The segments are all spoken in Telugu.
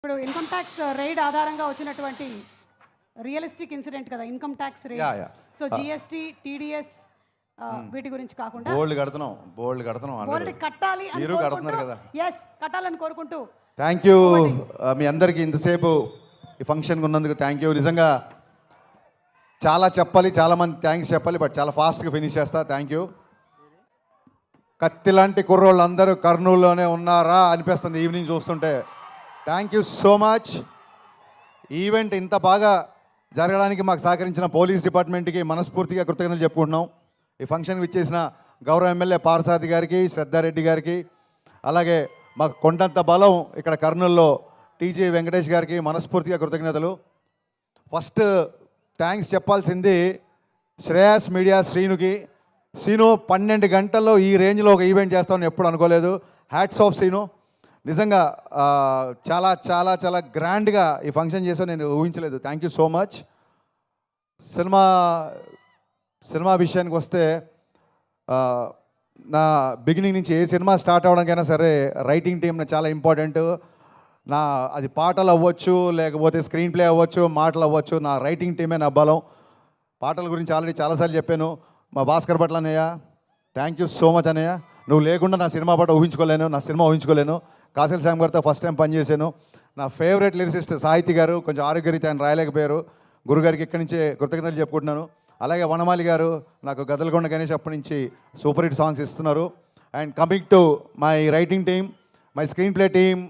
ఇప్పుడు ఇన్కమ్ ట్యాక్స్ రైడ్ ఆధారంగా వచ్చినటువంటి రియలిస్టిక్ ఇన్సిడెంట్ కదా income tax raid. So GST TDS వీటి గురించి కాకుండా బోల్డ్ కడుతున్నాం బోల్డ్ కట్టాలి అని మీరు కడుతున్నారు కదా. ఎస్ కట్టాలని కోరుకుంటూ థ్యాంక్ యూ మీ అందరికీ ఇంతసేపు ఈ ఫంక్షన్కి ఉన్నందుకు థ్యాంక్ యూ. నిజంగా చాలా చెప్పాలి, చాలామంది థ్యాంక్స్ చెప్పాలి, బట్ చాలా ఫాస్ట్గా ఫినిష్ చేస్తా. Thank you. కత్తి లాంటి కుర్రోళ్ళు అందరూ కర్నూలులోనే ఉన్నారా అనిపిస్తుంది ఈవినింగ్ చూస్తుంటే. Thank you so much. Event ఇంత బాగా జరగడానికి మాకు సహకరించిన పోలీస్ డిపార్ట్మెంట్కి మనస్ఫూర్తిగా కృతజ్ఞతలు చెప్పుకుంటున్నాం. ఈ ఫంక్షన్కి ఇచ్చేసిన గౌరవ ఎమ్మెల్యే పార్సాది గారికి, శ్రద్ధారెడ్డి గారికి, అలాగే మాకు కొండంత బలం ఇక్కడ కర్నూలులో టీజీ వెంకటేష్ గారికి మనస్ఫూర్తిగా కృతజ్ఞతలు. ఫస్ట్ థ్యాంక్స్ చెప్పాల్సింది శ్రేయాస్ మీడియా శ్రీనుకి. శ్రీను 12 గంటల్లో ఈ రేంజ్లో ఒక ఈవెంట్ చేస్తామని ఎప్పుడు అనుకోలేదు. Hats off Srinu. నిజంగా చాలా చాలా చాలా గ్రాండ్గా ఈ ఫంక్షన్ చేసావు, నేను ఊహించలేదు. Thank you so much. Cinema విషయానికి వస్తే నా బిగినింగ్ నుంచి ఏ సినిమా స్టార్ట్ అవ్వడానికైనా సరే రైటింగ్ టీమ్ చాలా ఇంపార్టెంట్. అది పాటలు అవ్వచ్చు, లేకపోతే స్క్రీన్ ప్లే అవ్వచ్చు, మాటలు అవ్వచ్చు, నా రైటింగ్ టీమే నా బలం. పాటల గురించి ఆల్రెడీ చాలాసార్లు చెప్పాను. మా భాస్కర్ భట్ల అన్నయ్య, థ్యాంక్ యూ సో మచ్ అన్నయ్య. నువ్వు లేకుండా నా సినిమా పాట ఊహించుకోలేను, నా సినిమా ఊహించుకోలేను. కాసిల్ శ్యామ్ గారితో ఫస్ట్ టైం పనిచేశాను. నా ఫేవరెట్ లిరిసిస్ట్ సాహితీ గారు, కొంచెం ఆరోగ్యరీత్యా ఆయన రాయలేకపోయారు. గురుగారికి ఇక్కడి నుంచే కృతజ్ఞతలు చెప్పుకుంటున్నాను. అలాగే వనమాలి గారు నాకు గదలకొండ గణేష్ అప్పటి నుంచి సూపర్ హిట్ సాంగ్స్ ఇస్తున్నారు. And coming to my writing team, my screen play team,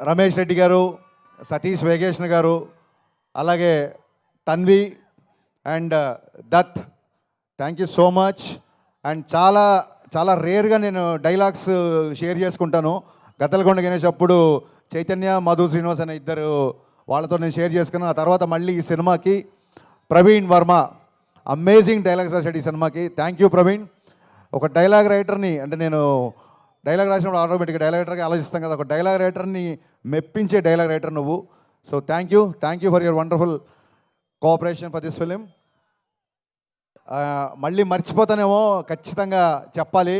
Ramesh Reddy గారు, సతీష్ వేగేష్ణ గారు, అలాగే Tanvi and Dutt, thank you so much. And చాలా చాలా రేర్గా నేను డైలాగ్స్ షేర్ చేసుకుంటాను. గద్దలకొండ గణేష్ అప్పుడు చైతన్య, మధు శ్రీనివాస్ అనే ఇద్దరు వాళ్ళతో నేను షేర్ చేసుకున్నాను. ఆ తర్వాత మళ్ళీ ఈ సినిమాకి ప్రవీణ్ వర్మ అమేజింగ్ డైలాగ్స్ రాశాడు ఈ సినిమాకి. Thank you Praveen. ఒక డైలాగ్ రైటర్ని, అంటే నేను డైలాగ్ రాసినప్పుడు ఆటోమేటిక్గా డైలాగ్ రైటర్గా ఆలోచిస్తాం కదా, ఒక డైలాగ్ రైటర్ని మెప్పించే డైలాగ్ రైటర్ నువ్వు. So thank you for your wonderful cooperation for this film. మళ్ళీ మర్చిపోతానేమో, ఖచ్చితంగా చెప్పాలి.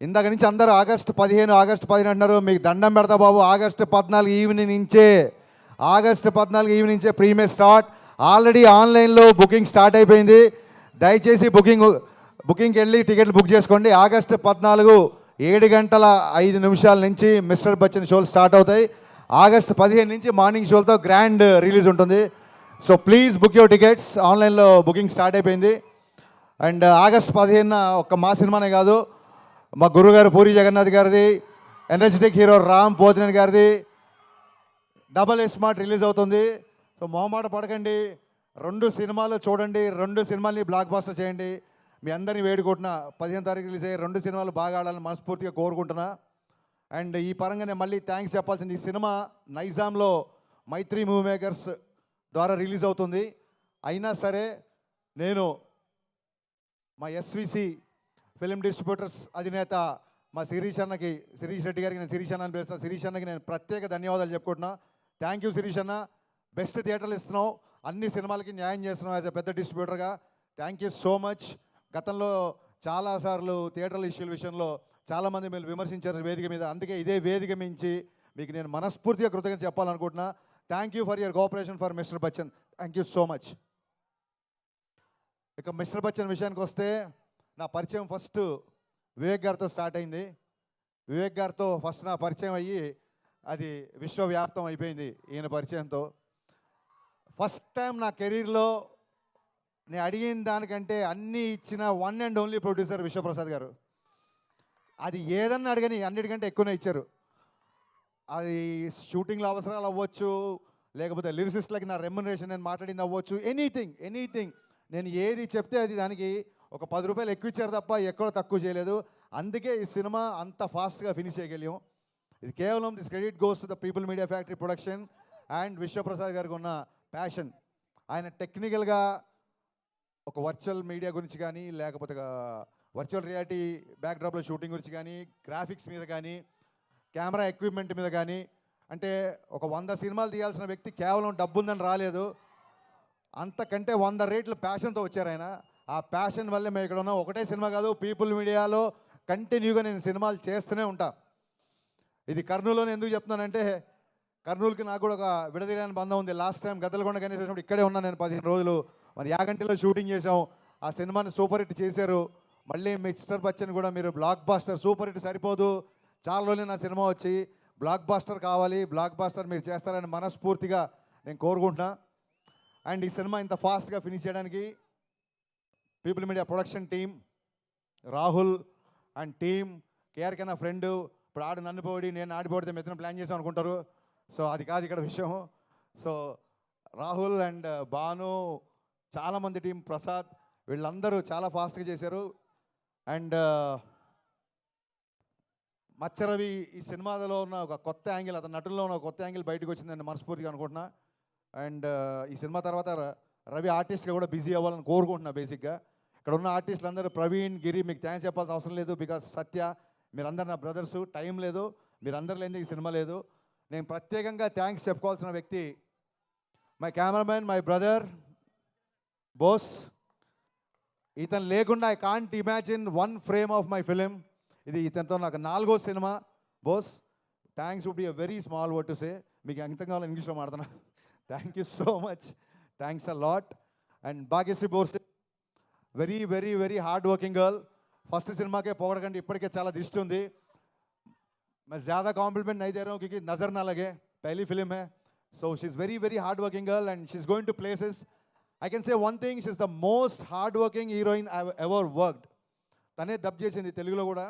ఇందాక నుంచి అందరూ ఆగస్టు 15 అంటున్నారు. మీకు దండం పెడతా బాబు. ఆగస్టు 14 ఈవినింగ్ నుంచే ప్రీమియర్ స్టార్ట్. ఆల్రెడీ ఆన్లైన్లో బుకింగ్ స్టార్ట్ అయిపోయింది. దయచేసి బుకింగ్కి వెళ్ళి టికెట్లు బుక్ చేసుకోండి. ఆగస్టు 14 7:05 నుంచి మిస్టర్ బచ్చన్ షోలు స్టార్ట్ అవుతాయి. ఆగస్టు 15 నుంచి మార్నింగ్ షోలతో గ్రాండ్ రిలీజ్ ఉంటుంది. So please book your tickets. ఆన్లైన్లో బుకింగ్ స్టార్ట్ అయిపోయింది. అండ్ ఆగస్టు 15 ఒక్క మా సినిమానే కాదు, మా గురుగారు పూరి జగన్నాథ్ గారిది, ఎనర్జెటిక్ హీరో రామ్ పోతినేని గారిది డబల్ స్మార్ట్ రిలీజ్ అవుతుంది. సో మొహమాట పడకండి, 2 సినిమాలు చూడండి, 2 సినిమాల్ని బ్లాక్ బాస్టర్ చేయండి. మీ అందరినీ వేడుకుంటున్నా 15 తారీఖు రిలీజ్ అయ్యి 2 సినిమాలు బాగా ఆడాలని మనస్ఫూర్తిగా కోరుకుంటున్నా. అండ్ ఈ పరంగా నేను మళ్ళీ థ్యాంక్స్ చెప్పాల్సింది, ఈ సినిమా నైజాంలో మైత్రి మూవీ మేకర్స్ ద్వారా రిలీజ్ అవుతుంది. అయినా సరే నేను మా ఎస్విసి ఫిలిం డిస్ట్రిబ్యూటర్స్ అధినేత మా శిరీష్ రెడ్డి గారికి, నేను శిరీష్ అన్న అని పిలుస్తాను, శిరీష్ అన్నకి నేను ప్రత్యేక ధన్యవాదాలు చెప్పుకుంటున్నా. థ్యాంక్ యూ శిరీష్ అన్న. బెస్ట్ థియేటర్లు ఇస్తున్నావు, అన్ని సినిమాలకి న్యాయం చేస్తున్నావు యాజ్ ఎ పెద్ద డిస్ట్రిబ్యూటర్గా. Thank you so much. గతంలో చాలాసార్లు థియేటర్ల ఇష్యూల విషయంలో చాలామంది మీరు విమర్శించారు వేదిక మీద. అందుకే ఇదే వేదిక మించి మీకు నేను మనస్ఫూర్తిగా కృతజ్ఞత చెప్పాలనుకుంటున్నా. Thank you for your cooperation for mister Bachchan. Thank you so much. ఇక మిస్టర్ బచ్చన్ విషయానికి వస్తే, నా పరిచయం ఫస్ట్ వివేక్ గారితో స్టార్ట్ అయింది. వివేక్ గారితో ఫస్ట్ నా పరిచయం అయ్యి అది విశ్వవ్యాప్తం అయిపోయింది ఈయన పరిచయంతో. ఫస్ట్ టైం నా కెరీర్లో నేను అడిగిన దానికంటే అన్నీ ఇచ్చిన one and only producer Vishwaprasad గారు. అది ఏదన్నా అడగని అన్నిటికంటే ఎక్కువనే ఇచ్చారు. అది షూటింగ్లో అవసరాలు అవ్వచ్చు, లేకపోతే లిరిసిస్ట్లకి నా రెమ్యునరేషన్ నేను మాట్లాడింది అవ్వచ్చు, ఎనీథింగ్ నేను ఏది చెప్తే అది దానికి ఒక 10 రూపాయలు ఎక్కువ ఇచ్చారు తప్ప ఎక్కడో తక్కువ చేయలేదు. అందుకే ఈ సినిమా అంత ఫాస్ట్గా ఫినిష్ చేయగలిగాం. ఇది కేవలం this credit goes to the people media factory production and Vishwaprasad గారికి ఉన్న ప్యాషన్. ఆయన టెక్నికల్గా ఒక వర్చువల్ మీడియా గురించి కానీ, లేకపోతే వర్చువల్ రియాలిటీ బ్యాక్డ్రాప్లో షూటింగ్ గురించి కానీ, గ్రాఫిక్స్ మీద కానీ, కెమెరా ఎక్విప్మెంట్ మీద కానీ, అంటే ఒక 100 సినిమాలు తీయాల్సిన వ్యక్తి కేవలం డబ్బు ఉందని రాలేదు, అంతకంటే 100 రెట్లు ప్యాషన్తో వచ్చారు ఆయన. ఆ ప్యాషన్ వల్లే మేము ఇక్కడ ఉన్నాం. ఒకటే సినిమా కాదు, పీపుల్ మీడియాలో కంటిన్యూగా నేను సినిమాలు చేస్తూనే ఉంటా. ఇది కర్నూలులోనే ఎందుకు చెప్తున్నానంటే, కర్నూలుకి నాకు కూడా ఒక విడదీయని బంధం ఉంది. లాస్ట్ టైం గద్దలకొండ గణేష్ వచ్చినప్పుడు ఇక్కడే ఉన్నాను నేను 15 రోజులు. మరి యాగంటిలో షూటింగ్ చేసాం. ఆ సినిమాని సూపర్ హిట్ చేశారు. మళ్ళీ మిస్టర్ బచ్చన్ కూడా మీరు బ్లాక్ బాస్టర్, సూపర్ హిట్ సరిపోదు, చాలా రోజులు నా సినిమా వచ్చి బ్లాక్ బాస్టర్ కావాలి, బ్లాక్ బాస్టర్ మీరు చేస్తారని మనస్ఫూర్తిగా నేను కోరుకుంటున్నా. అండ్ ఈ సినిమా ఇంత ఫాస్ట్గా ఫినిష్ చేయడానికి people media production team, Rahul and team, KRK నా ఫ్రెండ్. ఇప్పుడు ఆడు నన్ను పోడి నేను ఆడిపోడితే మెత్తన ప్లాన్ చేసాం అనుకుంటారు. సో అది కాదు ఇక్కడ విషయం. సో రాహుల్ అండ్ భాను, చాలామంది టీం, ప్రసాద్, వీళ్ళందరూ చాలా ఫాస్ట్గా చేశారు. అండ్ మచ్చరవి ఈ సినిమాలో ఉన్న ఒక కొత్త యాంగిల్, అతని నటుల్లో ఉన్న ఒక కొత్త యాంగిల్ బయటకు వచ్చిందని మనస్ఫూర్తిగా అనుకుంటున్నా. అండ్ ఈ సినిమా తర్వాత రవి ఆర్టిస్ట్గా కూడా బిజీ అవ్వాలని కోరుకుంటున్నా. బేసిక్గా ఇక్కడ ఉన్న ఆర్టిస్టులు అందరూ, ప్రవీణ్, గిరి, మీకు థ్యాంక్స్ చెప్పాల్సిన అవసరం లేదు. బికాస్ సత్య, మీరందరూ నా బ్రదర్సు. టైం లేదు, మీరందరూ లేని ఈ సినిమా లేదు. నేను ప్రత్యేకంగా థ్యాంక్స్ చెప్పుకోవాల్సిన వ్యక్తి my cameraman, my brother Bose. ఇతను లేకుండా I can't imagine one frame of my film. ఇది ఇతనితో నాకు 4వ సినిమా. Bose, thanks would be a very small word to say. మీకు ఎంత కావాలో ఇంగ్లీష్లో మాడుతున్నా. Thank you so much, thanks a lot. And Bhagyashri Borse, very very very hard working girl. First cinema के पोगड़कंडी इप्पटिके चाला दृष्टि उंदी. मैं ज़्यादा कॉम्प्लीमेंट नहीं दे रहा हूँ क्योंकि नज़र ना लगे, पहली फिल्म है. So she's very very hard working girl and she's going to places. I can say one thing, she's the most hard working heroine I've ever worked. తనే డబ్ చేసింది తెలుగులో కూడా,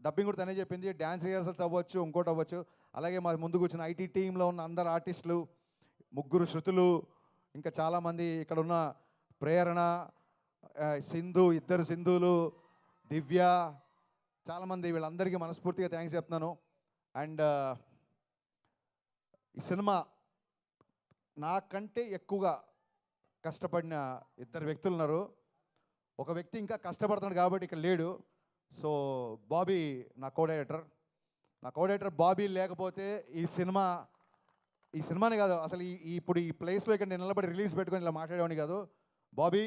డబ్బింగ్ కూడా తనే చెప్పింది. డ్యాన్స్ రిహర్సల్స్ అవ్వచ్చు, ఇంకోటి అవ్వచ్చు. అలాగే మా ముందుకు వచ్చిన ఐటీ టీంలో ఉన్న అందరు ఆర్టిస్టులు, 3 శృతులు, ఇంకా చాలామంది ఇక్కడ ఉన్న ప్రేరణ, సింధు, 2 సింధులు, దివ్య, చాలామంది, వీళ్ళందరికీ మనస్ఫూర్తిగా థ్యాంక్స్ చెప్తున్నాను. అండ్ ఈ సినిమా నాకంటే ఎక్కువగా కష్టపడిన 2 వ్యక్తులు ఉన్నారు. ఒక వ్యక్తి ఇంకా కష్టపడుతున్నాడు కాబట్టి ఇక్కడ లేడు. సో బాబీ నా కో డైరెక్టర్ బాబీ లేకపోతే ఈ సినిమానే కాదు అసలు ఇప్పుడు ఈ ప్లేస్లో ఇక్కడ నేను నిలబడి రిలీజ్ పెట్టుకొని ఇలా మాట్లాడేవాడిని కాదు. బాబీ,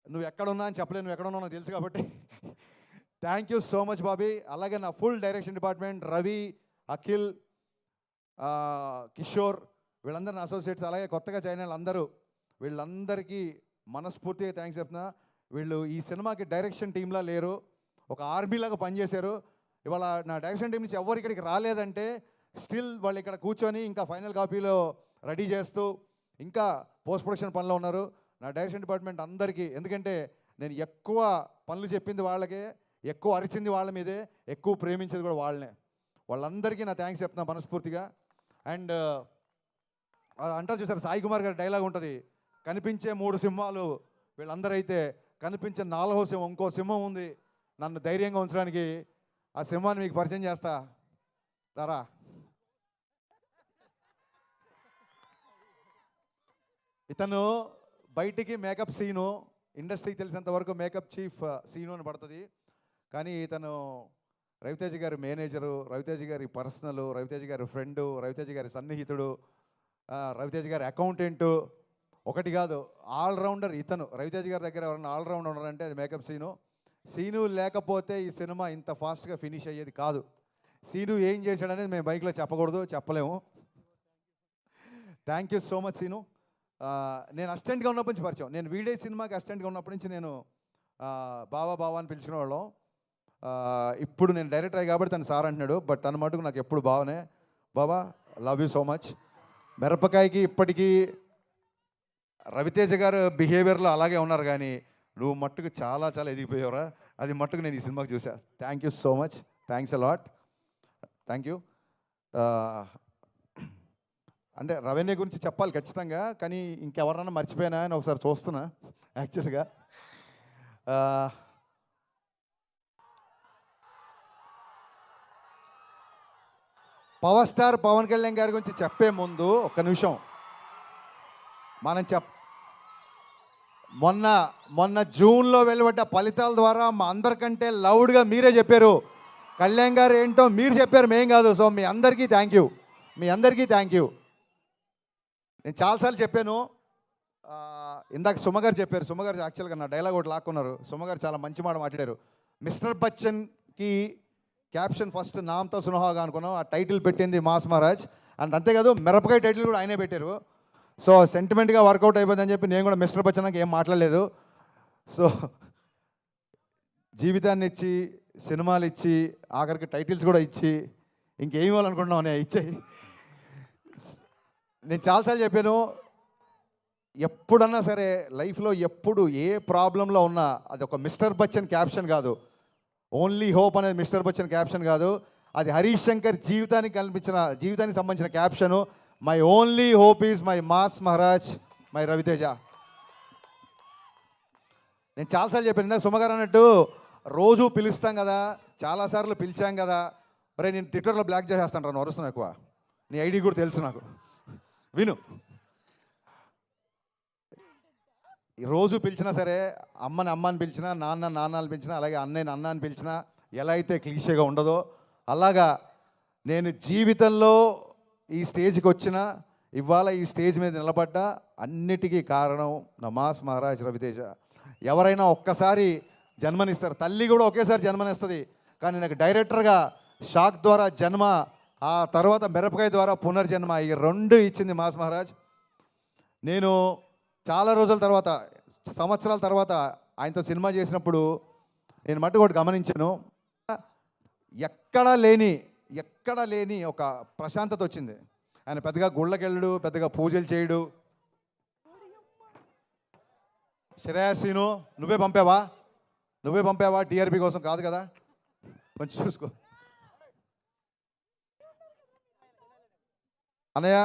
నువ్వు ఎక్కడున్నా అని చెప్పలేదు, నువ్వు ఎక్కడున్నావు నాకు తెలుసు కాబట్టి thank you so much Bobby. అలాగే నా full direction department, Ravi, Akhil, Kishore, వీళ్ళందరూ నా అసోసియేట్స్, అలాగే కొత్తగా జాయిన్ అయిన అందరూ, వీళ్ళందరికీ మనస్ఫూర్తిగా థ్యాంక్స్ చెప్తున్నా. వీళ్ళు ఈ సినిమాకి డైరెక్షన్ టీంలా లేరు, ఒక ఆర్మీలాగా పనిచేశారు. ఇవాళ నా డైరెక్షన్ టీం నుంచి ఎవరు ఇక్కడికి రాలేదంటే స్టిల్ వాళ్ళు ఇక్కడ కూర్చొని ఇంకా ఫైనల్ కాపీలో రెడీ చేస్తూ ఇంకా పోస్ట్ ప్రొడక్షన్ పనిలో ఉన్నారు. నా డైరెక్షన్ డిపార్ట్మెంట్ అందరికీ, ఎందుకంటే నేను ఎక్కువ పనులు చెప్పింది వాళ్ళకే, ఎక్కువ అరిచింది వాళ్ళ మీదే, ఎక్కువ ప్రేమించేది కూడా వాళ్ళనే. వాళ్ళందరికీ నా థ్యాంక్స్ చెప్తున్నా మనస్ఫూర్తిగా. అండ్ అంటారు చూసారు, సాయి కుమార్ గారి డైలాగ్ ఉంటుంది, కనిపించే 3 సింహాలు వీళ్ళందరూ అయితే కనిపించే 4వ సింహం, ఇంకో సింహం ఉంది నన్ను ధైర్యంగా ఉంచడానికి. ఆ సింహాన్ని మీకు పరిచయం చేస్తా రారా. ఇతను బయటికి మేకప్ సీను, ఇండస్ట్రీకి తెలిసినంత వరకు మేకప్ చీఫ్ సీను అని పడుతుంది. కానీ ఇతను రవితేజ గారి మేనేజరు, రవితేజ గారి పర్సనల్, రవితేజ గారి ఫ్రెండు, రవితేజ గారి సన్నిహితుడు, రవితేజ గారి అకౌంటెంటు, ఒకటి కాదు ఆల్రౌండర్ ఇతను. రవితేజ గారి దగ్గర ఎవరైనా ఆల్రౌండర్ ఉన్నారంటే అది మేకప్ సీను. సీను లేకపోతే ఈ సినిమా ఇంత ఫాస్ట్గా ఫినిష్ అయ్యేది కాదు. సీను ఏం చేశాడనేది మేము బైక్లో చెప్పకూడదు, చెప్పలేము. Thank you so much Seenu. నేను అసిస్టెంట్గా ఉన్నప్పటి నుంచి పరిచయం, నేను వీడే సినిమాకి అసిస్టెంట్గా ఉన్నప్పటి నుంచి నేను బావా అని పిలిచిన వాళ్ళం. ఇప్పుడు నేను డైరెక్టర్ అయ్యి కాబట్టి తను సార్ అంటున్నాడు, బట్ తన మటుకు నాకు ఎప్పుడు బావనే. బావా, లవ్ యూ సో మచ్. మిరపకాయకి ఇప్పటికీ రవితేజ గారు బిహేవియర్లో అలాగే ఉన్నారు, కానీ నువ్వు మట్టుకు చాలా చాలా ఎదిగిపోయావురా, అది మట్టుకు నేను ఈ సినిమాకి చూసా. Thank you so much, thanks a lot, thank you. అంటే రెవెన్యూ గురించి చెప్పాలి ఖచ్చితంగా, కానీ ఇంకెవరన్నా మర్చిపోయినా అని ఒకసారి చూస్తున్నా యాక్చువల్గా. పవర్ స్టార్ పవన్ కళ్యాణ్ గారి గురించి చెప్పే ముందు ఒక్క నిమిషం మనం మొన్న జూన్లో వెలువడ్డ ఫలితాల ద్వారా మా అందరికంటే లౌడ్గా మీరే చెప్పారు, కళ్యాణ్ గారు ఏంటో మీరు చెప్పారు, మేం కాదు. సో మీ అందరికీ థ్యాంక్ యూ, మీ అందరికీ థ్యాంక్ యూ. నేను చాలాసార్లు చెప్పాను, ఇందాక సుమగారు చెప్పారు, సుమగారు యాక్చువల్గా నా డైలాగ్ ఒకటి లాక్కున్నారు. సుమగారు చాలా మంచి మాట మాట్లాడారు. మిస్టర్ బచ్చన్కి క్యాప్షన్ ఫస్ట్ నామ్తో సునహాగా అనుకున్నాం, ఆ టైటిల్ పెట్టింది మాస్ మహారాజ్. అంతేకాదు మిరపకాయ టైటిల్ కూడా ఆయనే పెట్టారు. సో సెంటిమెంట్గా వర్కౌట్ అయిపోయిందని చెప్పి నేను కూడా మిస్టర్ బచ్చన్కి ఏం మాట్లాడలేదు. సో జీవితాన్ని ఇచ్చి, సినిమాలు ఇచ్చి, ఆఖరికి టైటిల్స్ కూడా ఇచ్చి, ఇంకేం ఇవ్వాలనుకుంటున్నావు నేను ఇచ్చాయి. నేను చాలాసార్లు చెప్పాను, ఎప్పుడన్నా సరే లైఫ్లో ఎప్పుడు ఏ ప్రాబ్లంలో ఉన్నా అది ఒక మిస్టర్ బచ్చన్ క్యాప్షన్ కాదు, ఓన్లీ హోప్ అనేది మిస్టర్ బచ్చన్ క్యాప్షన్ కాదు, అది హరీష్ శంకర్ జీవితానికి సంబంధించిన caption. My only hope is my mass Maharaj, my Ravi Teja. నేను చాలాసార్లు చెప్పాను, ఇందాక సుమగారు అన్నట్టు రోజు పిలుస్తాం కదా, చాలాసార్లు పిలిచాం కదా, మరి నేను ట్విట్టర్లో బ్లాక్ చేసేస్తాను రాను వరుస్తున్నాను ఎక్కువ, నీ ఐడి కూడా తెలుసు నాకు, విను. రోజు పిలిచినా సరే, అమ్మని అమ్మ అని పిలిచినా, నాన్న నాన్న అని పిలిచినా, అలాగే అన్నయ్యని అన్న అని పిలిచినా ఎలా అయితే క్లీషేగా ఉండదో అలాగా నేను జీవితంలో ఈ స్టేజ్కి వచ్చిన, ఇవాళ ఈ స్టేజ్ మీద నిలబడ్డా అన్నిటికీ కారణం నా మాస్ మహారాజ్ రవితేజ. ఎవరైనా ఒక్కసారి జన్మనిస్తారు, తల్లి కూడా ఒకేసారి జన్మనిస్తుంది, కానీ నాకు డైరెక్టర్గా షాక్ ద్వారా జన్మ, ఆ తర్వాత మిరపకాయ ద్వారా పునర్జన్మ, ఈ రెండు ఇచ్చింది మాస్ మహారాజ్. నేను చాలా రోజుల తర్వాత, సంవత్సరాల తర్వాత ఆయనతో సినిమా చేసినప్పుడు నేను మట్టు ఒకటి గమనించాను, ఎక్కడా లేని ఒక ప్రశాంతత వచ్చింది. ఆయన పెద్దగా గుళ్ళకెళ్ళడు, పెద్దగా పూజలు చేయడు. శ్రేయస్సీను నువ్వే పంపావా టీఆర్పీ కోసం కాదు కదా, కొంచెం చూసుకో అన్నయ్య.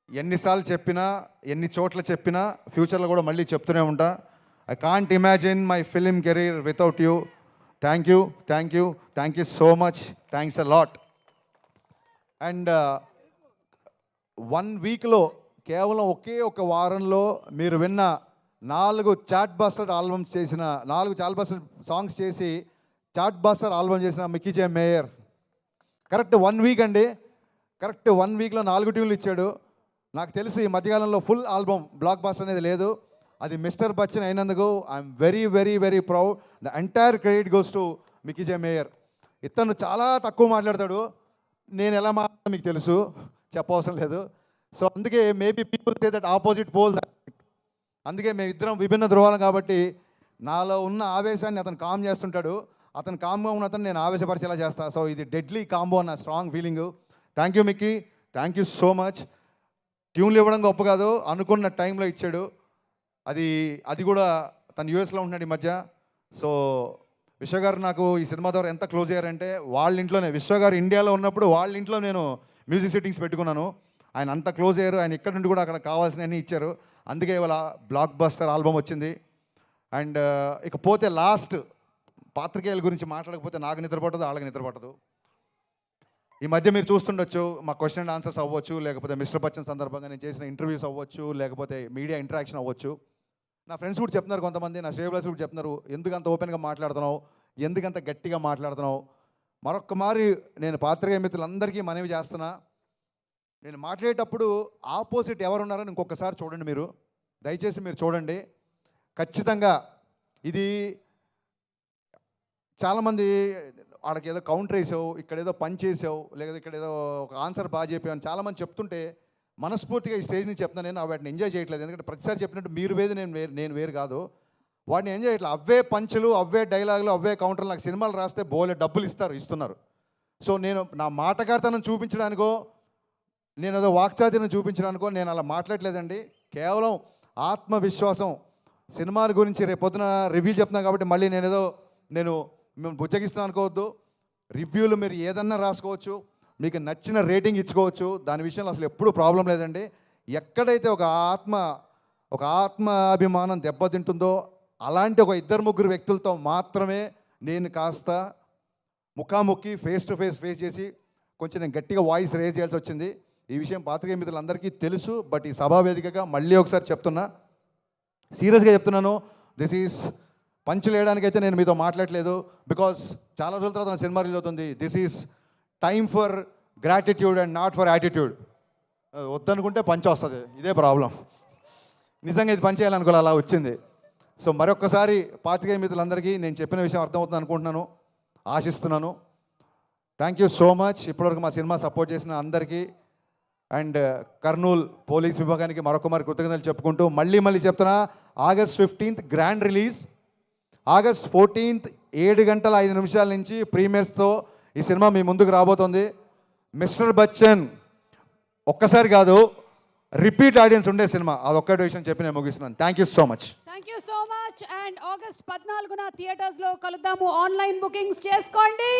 ఎన్నిసార్లు చెప్పినా, ఎన్ని చోట్ల చెప్పినా, ఫ్యూచర్లో కూడా మళ్ళీ చెప్తూనే ఉంటా, I can't imagine my film career without you. Thank you so much, thanks a lot. And 1 వీక్లో, కేవలం ఒకే ఒక వారంలో మీరు విన్న 4 చాట్ బస్టర్ ఆల్బమ్స్ చేసిన, 4 చాట్ బస్టర్ సాంగ్స్ చేసి చాట్ బస్టర్ ఆల్బమ్ చేసిన మిక్కీ జే మేయర్ కరెక్ట్ 1 వీక్ అండి, కరెక్ట్ 1 వీక్లో 4 ట్యూన్లు ఇచ్చాడు. నాకు తెలిసి ఈ మధ్యకాలంలో ఫుల్ ఆల్బమ్ బ్లాక్ బస్టర్ అనేది లేదు, అది మిస్టర్ బచ్చన్ అయినందుకు I'm very very very proud. The entire credit goes to Mickey J mayor. ఇతను చాలా తక్కువ మాట్లాడతాడు, నేను ఎలా మాట్లాడతాను మీకు తెలుసు, చెప్పవసరం లేదు. సో అందుకే maybe people say that opposite pole, అందుకే మేమిద్దరం విభిన్న ధ్రువాలం కాబట్టి నాలో ఉన్న ఆవేశాన్ని అతను కామ్ చేస్తుంటాడు, అతను కామ్గా ఉన్న అతను నేను ఆవేశపరిచేలా చేస్తాను. సో ఇది డెడ్లీ కాంబో అన్న strong feeling. Thank you Mickey, thank you so much. ట్యూన్లు ఇవ్వడం గొప్ప కాదు, అనుకున్న టైంలో ఇచ్చాడు. అది కూడా తను యూఎస్లో ఉంటున్నాడు ఈ మధ్య. సో విశ్వగారు నాకు ఈ సినిమా ద్వారా ఎంత క్లోజ్ అయ్యారంటే, వాళ్ళ ఇంట్లోనే, విశ్వగారు ఇండియాలో ఉన్నప్పుడు వాళ్ళ ఇంట్లో నేను మ్యూజిక్ సెట్టింగ్స్ పెట్టుకున్నాను. ఆయన అంత క్లోజ్ అయ్యారు, ఆయన ఇక్కడ నుండి కూడా అక్కడ కావాల్సినవన్నీ ఇచ్చారు. అందుకే ఇవాళ బ్లాక్ బస్టర్ ఆల్బమ్ వచ్చింది. అండ్ ఇకపోతే లాస్ట్, పాత్రికేయుల గురించి మాట్లాడకపోతే నాకు నిద్రపట్టదు, వాళ్ళకి నిద్రపట్టదు. ఈ మధ్య మీరు చూస్తుండొచ్చు, మా క్వశ్చన్ అండ్ ఆన్సర్స్ అవ్వచ్చు, లేకపోతే మిస్టర్ బచ్చన్ సందర్భంగా నేను చేసిన ఇంటర్వ్యూస్ అవ్వచ్చు, లేకపోతే మీడియా ఇంటరాక్షన్ అవ్వచ్చు. నా ఫ్రెండ్స్ కూడా చెప్తున్నారు, కొంతమంది నా షేవ్లర్స్ కూడా చెప్తున్నారు, ఎందుకంత ఓపెన్గా మాట్లాడుతున్నావు, ఎందుకంత గట్టిగా మాట్లాడుతున్నావు. మరొక్కమారి నేను పాత్రికేయ మిత్రులందరికీ మనవి చేస్తున్నా, నేను మాట్లాడేటప్పుడు ఆపోజిట్ ఎవరున్నారని ఇంకొకసారి చూడండి, మీరు దయచేసి మీరు చూడండి. ఖచ్చితంగా ఇది చాలామంది వాళ్ళకి ఏదో కౌంటర్ వేసావు, ఇక్కడ ఏదో పని చేసావు, లేదా ఇక్కడ ఏదో ఒక ఆన్సర్ బాగా చెప్పావు అని చాలామంది చెప్తుంటే మనస్ఫూర్తిగా ఈ స్టేజ్ నుంచి చెప్తున్నాను, నేను వాటిని ఎంజాయ్ చేయట్లేదు. ఎందుకంటే ప్రతిసారి చెప్పినట్టు మీరు వేరు నేను వేరు కాదు, వాటిని ఎంజాయ్ చేయట్లేదు. అవే పంచులు, అవే డైలాగులు, అవే కౌంటర్లు. నాకు సినిమాలు రాస్తే బోలే డబ్బులు ఇస్తున్నారు. సో నేను నా మాటకారితనం చూపించడానికో, నేను ఏదో వాక్చాతుర్యం చూపించడానికో నేను అలా మాట్లాడలేదండి. కేవలం ఆత్మవిశ్వాసం. సినిమాల గురించి రేపు పొద్దున రివ్యూ చెప్తున్నాను కాబట్టి మళ్ళీ నేను మేము బుజ్జగిస్తున్నాను అనుకోవద్దు. రివ్యూలు మీరు ఏదన్నా రాసుకోవచ్చు, మీకు నచ్చిన రేటింగ్ ఇచ్చుకోవచ్చు, దాని విషయంలో అసలు ఎప్పుడూ ప్రాబ్లం లేదండి. ఎక్కడైతే ఒక ఆత్మాభిమానం దెబ్బతింటుందో అలాంటి ఒక 2-3 వ్యక్తులతో మాత్రమే నేను కాస్త ముఖాముఖి ఫేస్ టు ఫేస్ చేసి కొంచెం నేను గట్టిగా వాయిస్ రేజ్ చేయాల్సి వచ్చింది. ఈ విషయం పాత్రికేయ మిత్రులందరికీ తెలుసు. బట్ ఈ సభావేదికగా మళ్ళీ ఒకసారి చెప్తున్నా, సీరియస్గా చెప్తున్నాను, దిస్ ఈజ్ పంచులు వేయడానికైతే నేను మీతో మాట్లాడలేదు. బికాస్ చాలా రోజుల తర్వాత నా సినిమా రిలీజ్ అవుతుంది. This is time for gratitude and not for attitude. వద్దనుకుంటే పంచ్ వస్తుంది, ఇదే ప్రాబ్లం. నిజంగా ఇది పని చేయాలనుకోవాలి, అలా వచ్చింది. సో మరొక్కసారి పాత్రికేయ మిత్రులందరికీ నేను చెప్పిన విషయం అర్థమవుతుంది అనుకుంటున్నాను, ఆశిస్తున్నాను. Thank you so much. ఇప్పటివరకు మా సినిమా సపోర్ట్ చేసిన అందరికీ అండ్ కర్నూల్ పోలీస్ విభాగానికి మరొకమారి కృతజ్ఞతలు చెప్పుకుంటూ మళ్ళీ చెప్తున్నా, August 15th grand release, August 14th 7:05 నుంచి ప్రీమియర్స్తో ఈ సినిమా మీ ముందుకు రాబోతుంది. మిస్టర్ బచ్చన్ ఒక్కసారి కాదు, రిపీట్ ఆడియన్స్ ఉండే సినిమా, అదొక్కటి విషయం చెప్పి నేను ముగిస్తున్నాను. Thank you so much. Thank you so much. And August 14న థియేటర్స్లో కలుద్దాము. ఆన్లైన్ బుకింగ్స్ చేసుకోండి.